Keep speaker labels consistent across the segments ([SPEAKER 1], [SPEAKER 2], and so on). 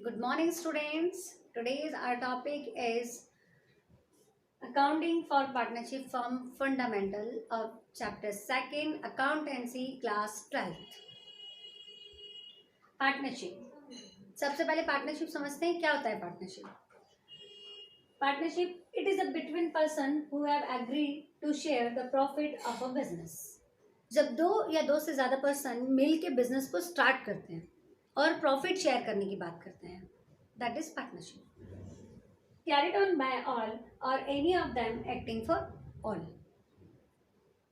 [SPEAKER 1] Good morning, students. Today's our topic is accounting for partnership from fundamental of chapter 2nd accountancy class 12th. Partnership सबसे पहले partnership समझते हैं क्या होता है partnership it is a between person who have agreed to share the profit of a business. जब दो या दो से ज्यादा पर्सन मिल के बिजनेस को स्टार्ट करते हैं और प्रॉफिट शेयर करने की बात करते हैं, that is partnership. Carried on by all or any of them acting for all।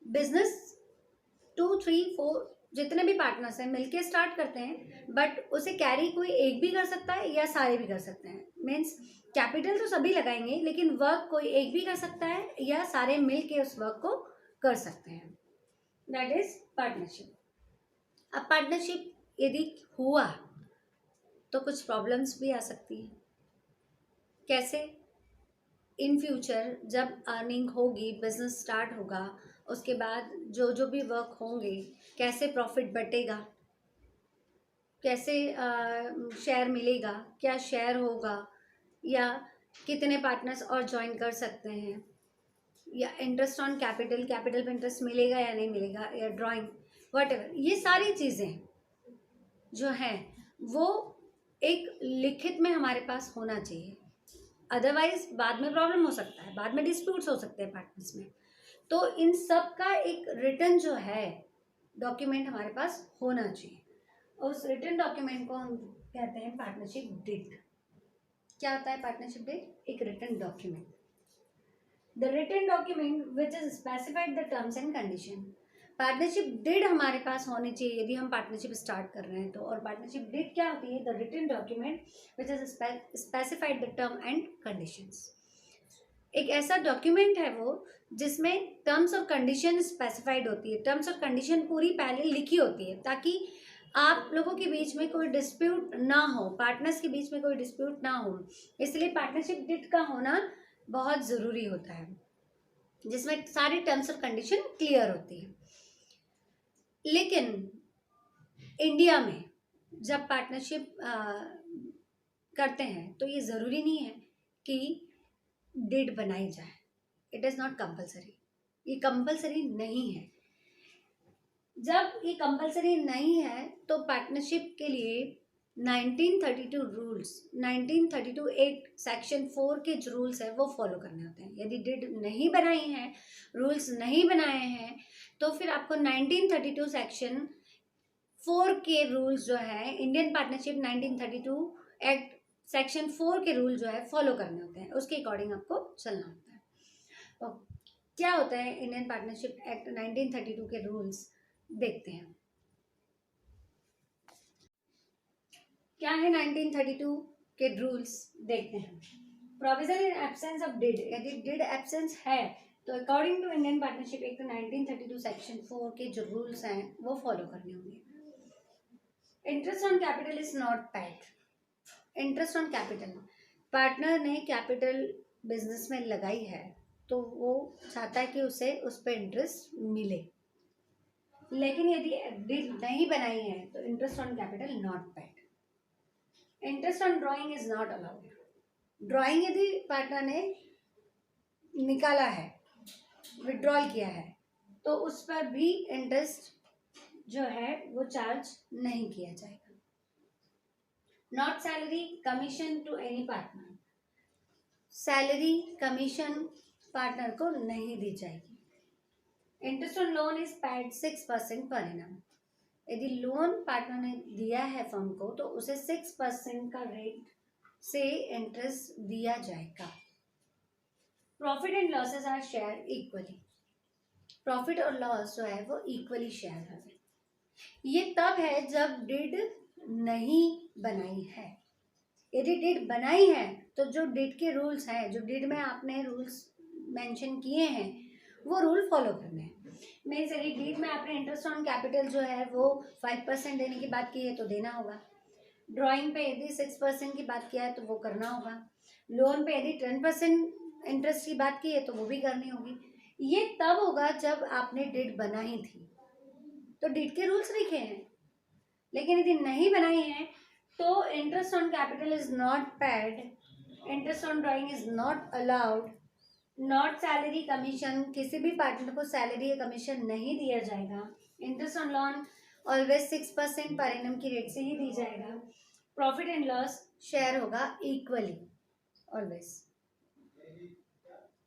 [SPEAKER 1] Business 2, 3, 4 जितने भी पार्टनर्स हैं मिलके स्टार्ट करते हैं, बट उसे कैरी कोई एक भी कर सकता है या सारे भी कर सकते हैं। मीन्स कैपिटल तो सभी लगाएंगे लेकिन वर्क कोई एक भी कर सकता है या सारे मिलके उस वर्क को कर सकते हैं। That is partnership. अब पार्टनरशिप यदि हुआ तो कुछ प्रॉब्लम्स भी आ सकती है। कैसे? इन फ्यूचर जब अर्निंग होगी, बिजनेस स्टार्ट होगा, उसके बाद जो जो भी वर्क होंगे, कैसे प्रॉफिट बटेगा, कैसे शेयर मिलेगा, क्या शेयर होगा, या कितने पार्टनर्स और ज्वाइन कर सकते हैं, या इंटरेस्ट ऑन कैपिटल, कैपिटल पे इंटरेस्ट मिलेगा या नहीं मिलेगा, या ड्राइंग, व्हाटएवर, ये सारी चीज़ें जो हैं वो एक लिखित में हमारे पास होना चाहिए। अदरवाइज बाद में प्रॉब्लम हो सकता है, बाद में डिस्प्यूट्स हो सकते हैं पार्टनर्स में। तो इन सब का एक रिटन जो है डॉक्यूमेंट हमारे पास होना चाहिए। उस रिटन डॉक्यूमेंट को हम कहते हैं पार्टनरशिप डीड। क्या होता है पार्टनरशिप डीड? एक written document. The written document which is specified the terms and condition. Partnership deed हमारे पास होनी चाहिए यदि हम पार्टनरशिप स्टार्ट कर रहे हैं तो। और पार्टनरशिप डीड क्या होती है? The written document which is specified the term and conditions. एक ऐसा डॉक्यूमेंट है वो जिसमें टर्म्स और कंडीशन स्पेसिफाइड होती है। टर्म्स और कंडीशन पूरी पहले लिखी होती है ताकि आप लोगों के बीच में कोई डिस्प्यूट ना हो, पार्टनर्स के बीच में कोई डिस्प्यूट ना हो। इसलिए पार्टनरशिप डीड का होना बहुत ज़रूरी होता है जिसमें सारी टर्म्स और कंडीशन क्लियर होती है। लेकिन इंडिया में जब पार्टनरशिप करते हैं तो ये ज़रूरी नहीं है कि डीड बनाई जाए। It is not compulsory. ये कंपल्सरी नहीं है। जब ये कंपल्सरी नहीं है तो पार्टनरशिप के लिए 1932 रूल्स, 1932 एक्ट सेक्शन 4 के जो रूल्स है वो फॉलो करने होते हैं। यदि डीड नहीं बनाई है, रूल्स नहीं बनाए हैं, तो फिर आपको 1932 सेक्शन 4 के रूल्स जो है, इंडियन पार्टनरशिप 1932 एक्ट सेक्शन 4 के रूल जो है फॉलो करने होते हैं। उसके अकॉर्डिंग आपको चलना होता है। तो क्या होता है इंडियन पार्टनरशिप एक्ट 1932 के रूल्स? देखते हैं क्या है 1932 के रूल्स। देखते हैं। Provision in absence of deed, यदि डिड एब्सेंस है तो according to Indian partnership act 1932 section 4 के जो रूल्स हैं वो फॉलो करने होंगे। Interest on capital is not paid. Interest on capital, partner ने कैपिटल बिजनेस में लगाई है तो वो चाहता है कि उसे उस पर इंटरेस्ट मिले। लेकिन यदि डीड नहीं बनाई है तो interest on capital not paid. Interest on drawing is not allowed. Drawing यदि पार्टनर ने निकाला है, विड्रॉल किया है, तो उस पर भी इंटरेस्ट जो है वो चार्ज नहीं किया जाएगा। Not salary commission to any partner. Salary commission partner को नहीं दी जाएगी। Interest on loan is paid 6% per annum. यदि लोन पार्टनर ने दिया है फर्म को तो उसे 6% का रेट से इंटरेस्ट दिया जाएगा। Profit and losses are share equally. Profit और लॉस जो है वो इक्वली शेयर है। ये तब है जब डीड नहीं बनाई है। यदि डीड बनाई है तो जो डीड के रूल्स हैं, जो डीड में आपने रूल्स मेंशन किए हैं वो रूल फॉलो करने हैं। मीन्स यदि डीड में आपने इंटरेस्ट ऑन कैपिटल जो है वो 5% देने की बात की है तो देना होगा। ड्राइंग पे यदि 6% की बात किया है तो वो करना होगा। लोन पे यदि 10% इंटरेस्ट की बात की है तो वो भी करनी होगी। ये तब होगा जब आपने डीड बनाई थी तो डीड के रूल्स लिखे हैं। लेकिन यदि नहीं बनाई है तो interest on capital is not paid, interest on drawing is not allowed, not salary commission, किसी भी पार्टनर को सैलरी या कमीशन नहीं दिया जाएगा। Interest on loan always 6% per annum की रेट से ही दी जाएगा। प्रॉफिट एंड लॉस शेयर होगा इक्वली ऑलवेज।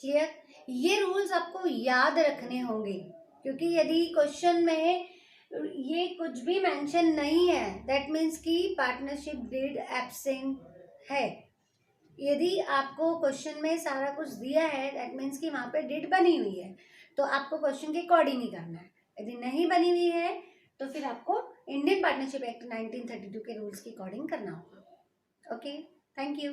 [SPEAKER 1] क्लियर? ये रूल्स आपको याद रखने होंगे, क्योंकि यदि क्वेश्चन में ये कुछ भी मेंशन नहीं है दैट मीन्स कि पार्टनरशिप डीड एब्सेंट है। यदि आपको क्वेश्चन में सारा कुछ दिया है दैट मीन्स कि वहाँ पे डीड बनी हुई है, तो आपको क्वेश्चन के अकॉर्डिंग ही करना है। यदि नहीं बनी हुई है तो फिर आपको इंडियन पार्टनरशिप एक्ट 1932 के रूल्स के अकॉर्डिंग करना होगा। Okay, thank you.